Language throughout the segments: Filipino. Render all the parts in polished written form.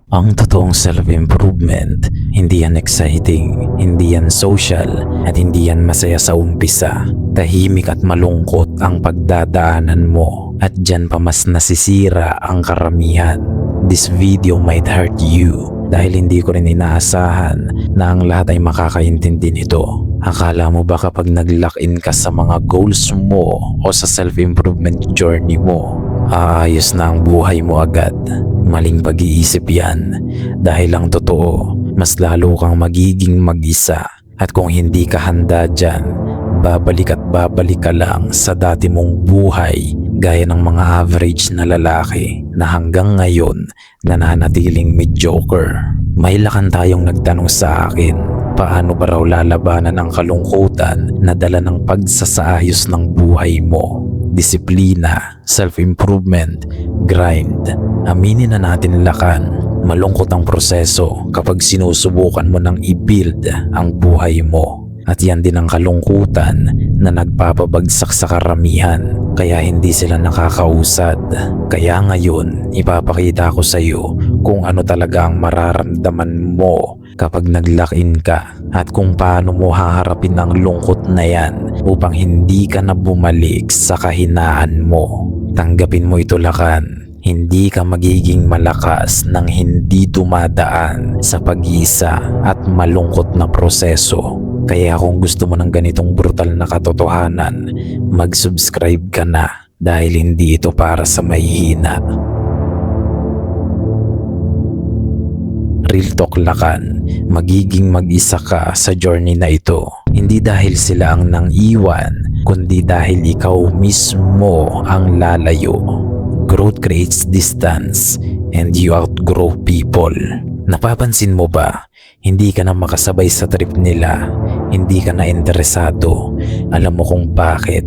Ang totoong self-improvement, hindi yan exciting, hindi yan social, at hindi yan masaya sa umpisa. Tahimik at malungkot ang pagdadaanan mo, at dyan pa mas nasisira ang karamihan. This video might hurt you dahil hindi ko rin inaasahan na ang lahat ay makakaintindi nito. Akala mo ba kapag nag-lock in ka sa mga goals mo o sa self-improvement journey mo, aayos na ang buhay mo agad? Maling pag-iisip yan, dahil ang totoo, mas lalo kang magiging mag-isa, at kung hindi ka handa dyan, babalik at babalik ka lang sa dati mong buhay gaya ng mga average na lalaki na hanggang ngayon nananatiling mediocre. May lakan tayong nagtanong sa akin, paano ba raw lalabanan ang kalungkutan na dala ng pagsasaayos ng buhay mo? Disiplina, self-improvement, grind. Aminin na natin lakan, malungkot ang proseso kapag sinusubukan mo nang i-build ang buhay mo. At yan din ang kalungkutan na nagpapabagsak sa karamihan, kaya hindi sila nakakausad. Kaya ngayon, ipapakita ko sa iyo kung ano talaga ang mararamdaman mo kapag nag-lock-in ka, at kung paano mo haharapin ang lungkot na yan upang hindi ka na bumalik sa kahinaan mo. Tanggapin mo ito lakan. Hindi ka magiging malakas nang hindi dumadaan sa pag-iisa at malungkot na proseso. Kaya kung gusto mo ng ganitong brutal na katotohanan, mag-subscribe ka na dahil hindi ito para sa mahihina. Real talk lakan, magiging mag-isa ka sa journey na ito. Hindi dahil sila ang nang-iwan, kundi dahil ikaw mismo ang lalayo. Growth creates distance and you outgrow people. Napapansin mo ba, hindi ka na makasabay sa trip nila, hindi ka na interesado. Alam mo kung bakit?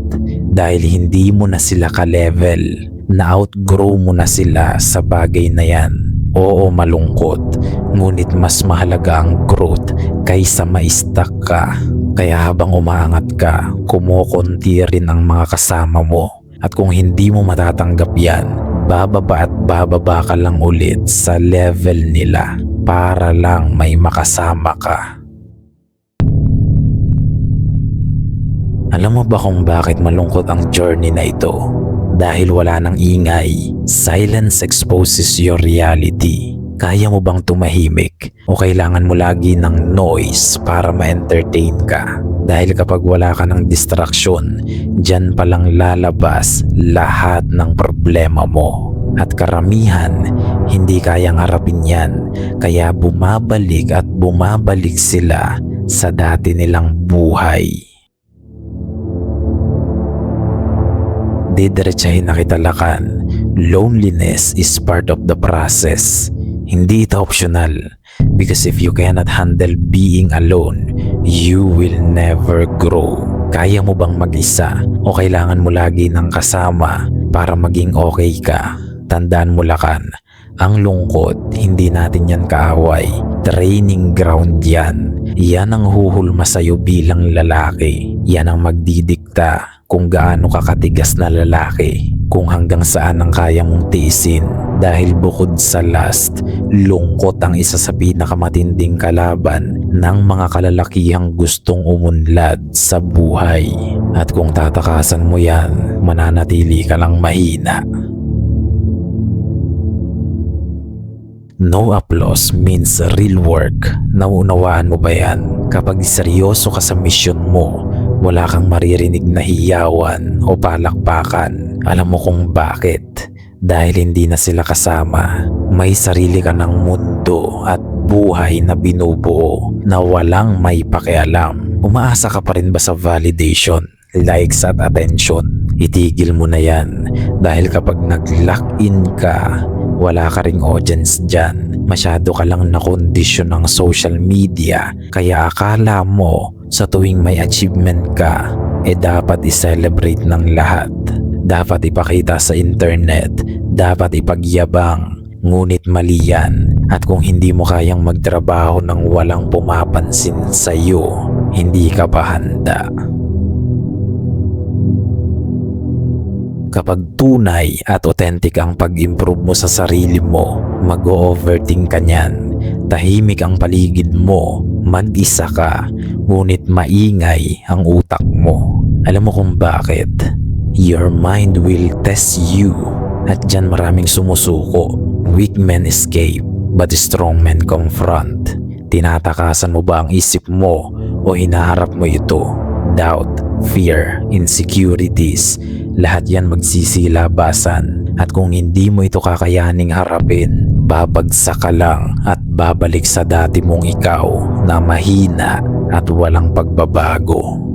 Dahil hindi mo na sila ka-level, na-outgrow mo na sila sa bagay na yan. Oo, malungkot, ngunit mas mahalaga ang growth kaysa ma-stuck ka. Kaya habang umaangat ka, kumukunti rin ang mga kasama mo. At kung hindi mo matatanggap yan, bababa at bababa ka lang ulit sa level nila para lang may makasama ka. Alam mo ba kung bakit malungkot ang journey na ito? Dahil wala nang ingay. Silence exposes your reality. Kaya mo bang tumahimik o kailangan mo lagi ng noise para ma-entertain ka? Dahil kapag wala ka ng distraction, dyan palang lalabas lahat ng problema mo. At karamihan, hindi kayang harapin yan, kaya bumabalik at bumabalik sila sa dati nilang buhay. Didiretsahin na kita lakan, loneliness is part of the process. Hindi ito optional, because if you cannot handle being alone, you will never grow. Kaya mo bang mag-isa o kailangan mo lagi ng kasama para maging okay ka? Tandaan mo lakan, ang lungkot, hindi natin yan kaaway. Training ground yan. Yan ang huhulma sa'yo bilang lalaki. Yan ang magdidikta kung gaano ka katigas na lalaki, kung hanggang saan ang kaya mong tiisin. Dahil bukod sa lust, lungkot ang isa sa pinakamatinding kalaban ng mga kalalakihang gustong umunlad sa buhay. At kung tatakasan mo yan, mananatili ka lang mahina. No applause means real work. Nauunawaan mo ba yan? Kapag seryoso ka sa mission mo, wala kang maririnig na hiyawan o palakpakan. Alam mo kung bakit? Dahil hindi na sila kasama. May sarili ka ng mundo at buhay na binubuo na walang may pakialam. Umaasa ka pa rin ba sa validation, likes at attention? Itigil mo na yan, dahil kapag nag-lock in ka, wala ka ring audience dyan. Masyado ka lang nakondisyon ng social media, kaya akala mo sa tuwing may achievement ka, dapat i-celebrate ng lahat. Dapat ipakita sa internet, dapat ipagyabang, ngunit mali yan. At kung hindi mo kayang magtrabaho ng walang pumapansin sa iyo, hindi ka pa handa. Kapag tunay at authentic ang pag-improve mo sa sarili mo, mag-overthink ka niyan. Tahimik ang paligid mo, mag-isa ka, ngunit maingay ang utak mo. Alam mo kung bakit? Your mind will test you. At dyan maraming sumusuko. Weak men escape, but strong men confront. Tinatakasan mo ba ang isip mo o hinaharap mo ito? Doubt, fear, insecurities, lahat yan magsisilabasan. At kung hindi mo ito kakayaning harapin, babagsak ka lang at babalik sa dati mong ikaw na mahina at walang pagbabago.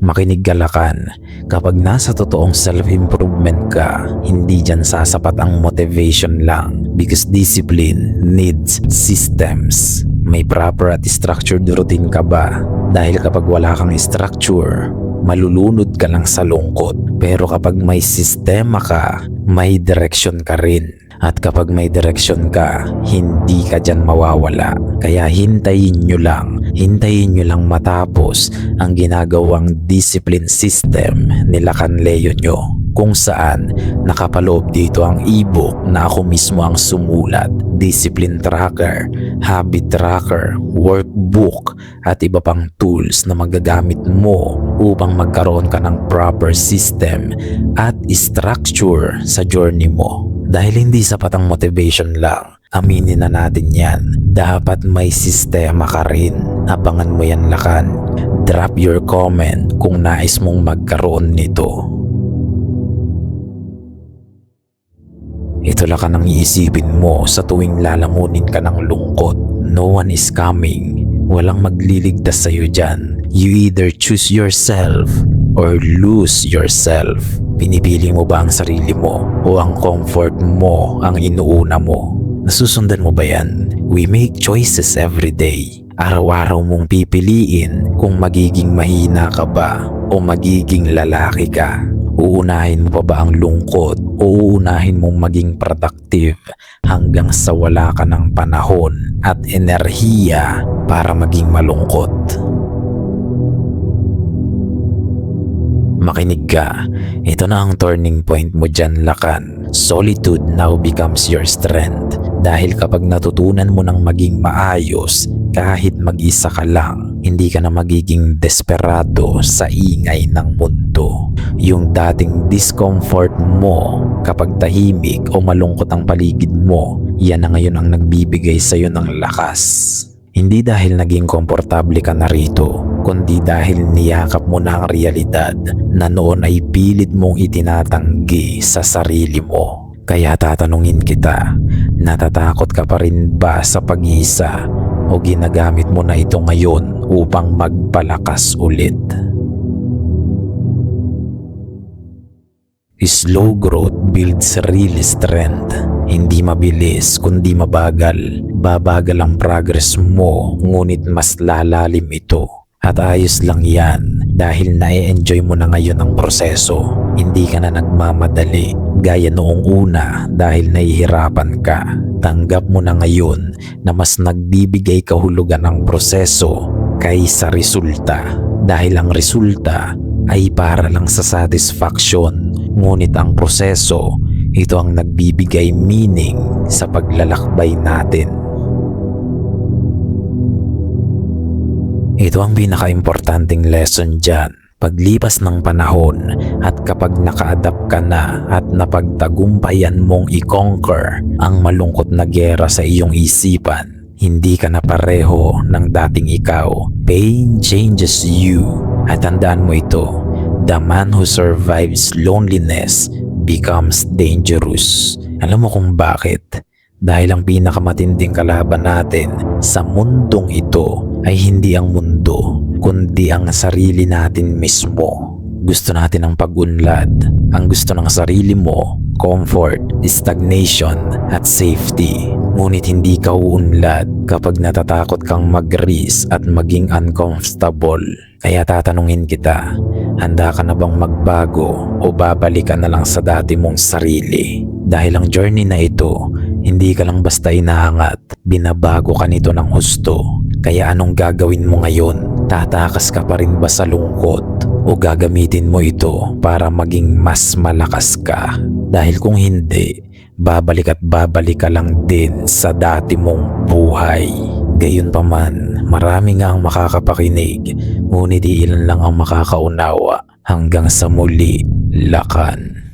Makinig Galakan, kapag nasa totoong self-improvement ka, hindi dyan sasapat ang motivation lang because discipline needs systems. May proper at structured routine ka ba? Dahil kapag wala kang structure, malulunod ka lang sa lungkot. Pero kapag may sistema ka, may direction ka rin. At kapag may direction ka, hindi ka dyan mawawala. Kaya hintayin nyo lang matapos ang ginagawang discipline system nila Canleo nyo. Kung saan nakapaloob dito ang ebook na ako mismo ang sumulat, discipline tracker, habit tracker, workbook at iba pang tools na magagamit mo upang magkaroon ka ng proper system at structure sa journey mo. Dahil hindi sapat ang motivation lang, aminin na natin yan, dapat may sistema ka rin. Abangan mo yan Lakan. Drop your comment kung nais mong magkaroon nito. Ito lang ka nang iisipin mo sa tuwing lalamunin ka ng lungkot. No one is coming. Walang magliligtas sa'yo dyan. You either choose yourself or lose yourself. Pinipili mo ba ang sarili mo o ang comfort mo ang inuuna mo? Nasusundan mo ba yan? We make choices every day. Araw-araw mong pipiliin kung magiging mahina ka ba o magiging lalaki ka. Uunahin mo pa ba ang lungkot o uunahin mong maging productive hanggang sa wala ka ng panahon at enerhiya para maging malungkot? Makinig ka, ito na ang turning point mo dyan Lakan. Solitude now becomes your strength. Dahil kapag natutunan mo ng maging maayos kahit mag-isa ka lang, hindi ka na magiging desperado sa ingay ng mundo. Yung dating discomfort mo kapag tahimik o malungkot ang paligid mo, yan na ngayon ang nagbibigay sa'yo ng lakas. Hindi dahil naging komportable ka na rito, kundi dahil niyakap mo na ang realidad na noon ay pilit mong itinatanggi sa sarili mo. Kaya tatanungin kita, natatakot ka pa rin ba sa pag-iisa o ginagamit mo na ito ngayon upang magpalakas ulit? Slow growth builds real strength. Hindi mabilis kundi mabagal. Babagal ang progress mo, ngunit mas lalalim ito. At ayos lang yan dahil na-enjoy mo na ngayon ang proseso. Hindi ka na nagmamadali gaya noong una dahil nahihirapan ka. Tanggap mo na ngayon na mas nagbibigay kahulugan ang proseso kaysa resulta. Dahil ang resulta ay para lang sa satisfaction. Ngunit ang proseso, ito ang nagbibigay meaning sa paglalakbay natin. Ito ang pinaka-importanting lesson dyan. Paglipas ng panahon at kapag naka-adapt ka na at napagtagumpayan mong i-conquer ang malungkot na giyera sa iyong isipan, hindi ka na pareho ng dating ikaw. Pain changes you. At tandaan mo ito, the man who survives loneliness becomes dangerous. Alam mo kung bakit? Dahil ang pinakamatinding kalaban natin sa mundong ito ay hindi ang mundo, kundi ang sarili natin mismo. Gusto natin ang pag-unlad. Ang gusto ng sarili mo, comfort, stagnation, at safety. Ngunit hindi ka uunlad kapag natatakot kang mag-risk at maging uncomfortable. Kaya tatanungin kita, handa ka na bang magbago o babalik ka na lang sa dati mong sarili? Dahil ang journey na ito, hindi ka lang basta inaangat, binabago ka nito ng husto. Kaya anong gagawin mo ngayon? Tatakas ka pa rin ba sa lungkot? o gagamitin mo ito para maging mas malakas ka? Dahil kung hindi, babalik at babalik ka lang din sa dati mong buhay. Gayunpaman, marami nga ang makakapakinig, ngunit ilan lang ang makakaunawa. Hanggang sa muli, Lakan.